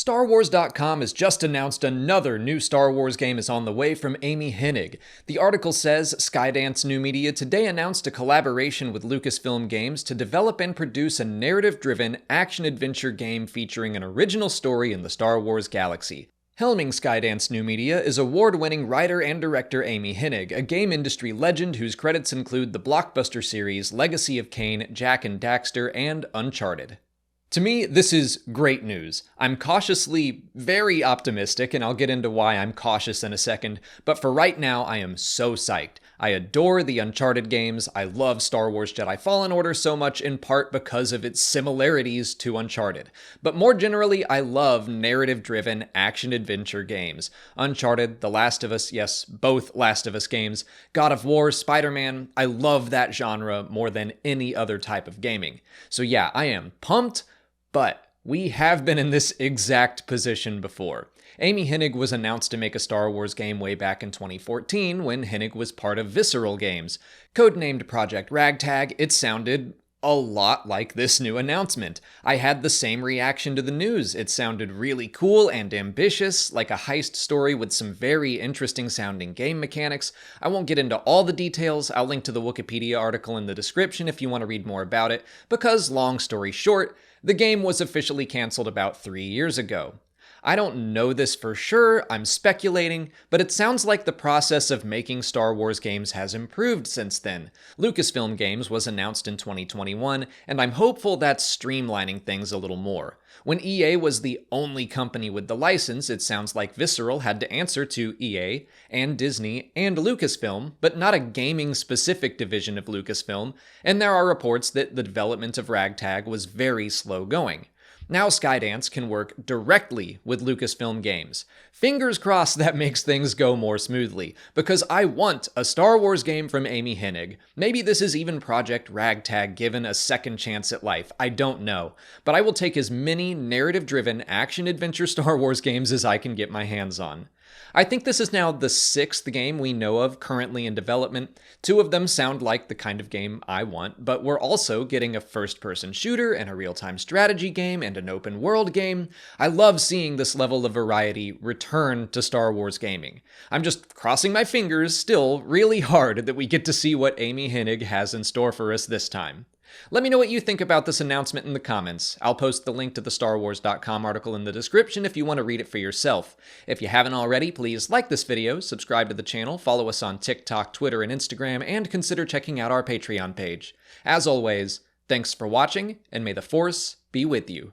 StarWars.com has just announced another new Star Wars game is on the way from Amy Hennig. The article says Skydance New Media today announced a collaboration with Lucasfilm Games to develop and produce a narrative-driven action-adventure game featuring an original story in the Star Wars galaxy. Helming Skydance New Media is award-winning writer and director Amy Hennig, a game industry legend whose credits include the blockbuster series Legacy of Kain, Jak and Daxter, and Uncharted. To me, this is great news. I'm cautiously very optimistic, and I'll get into why I'm cautious in a second, but for right now, I am so psyched. I adore the Uncharted games. I love Star Wars Jedi Fallen Order so much in part because of its similarities to Uncharted. But more generally, I love narrative-driven action-adventure games. Uncharted, The Last of Us, yes, both Last of Us games, God of War, Spider-Man, I love that genre more than any other type of gaming. So yeah, I am pumped. But we have been in this exact position before. Amy Hennig was announced to make a Star Wars game way back in 2014 when Hennig was part of Visceral Games. Codenamed Project Ragtag, it sounded a lot like this new announcement. I had the same reaction to the news. It sounded really cool and ambitious, like a heist story with some very interesting sounding game mechanics. I won't get into all the details. I'll link to the Wikipedia article in the description if you want to read more about it, because long story short, the game was officially canceled about 3 years ago. I don't know this for sure, I'm speculating, but it sounds like the process of making Star Wars games has improved since then. Lucasfilm Games was announced in 2021, and I'm hopeful that's streamlining things a little more. When EA was the only company with the license, it sounds like Visceral had to answer to EA, and Disney, and Lucasfilm, but not a gaming-specific division of Lucasfilm, and there are reports that the development of Ragtag was very slow going. Now Skydance can work directly with Lucasfilm Games. Fingers crossed that makes things go more smoothly, because I want a Star Wars game from Amy Hennig. Maybe this is even Project Ragtag given a second chance at life, I don't know. But I will take as many narrative-driven action-adventure Star Wars games as I can get my hands on. I think this is now the 6th game we know of currently in development. 2 of them sound like the kind of game I want, but we're also getting a first-person shooter and a real-time strategy game and an open-world game. I love seeing this level of variety return to Star Wars gaming. I'm just crossing my fingers still really hard that we get to see what Amy Hennig has in store for us this time. Let me know what you think about this announcement in the comments. I'll post the link to the StarWars.com article in the description if you want to read it for yourself. If you haven't already, please like this video, subscribe to the channel, follow us on TikTok, Twitter, and Instagram, and consider checking out our Patreon page. As always, thanks for watching, and may the Force be with you.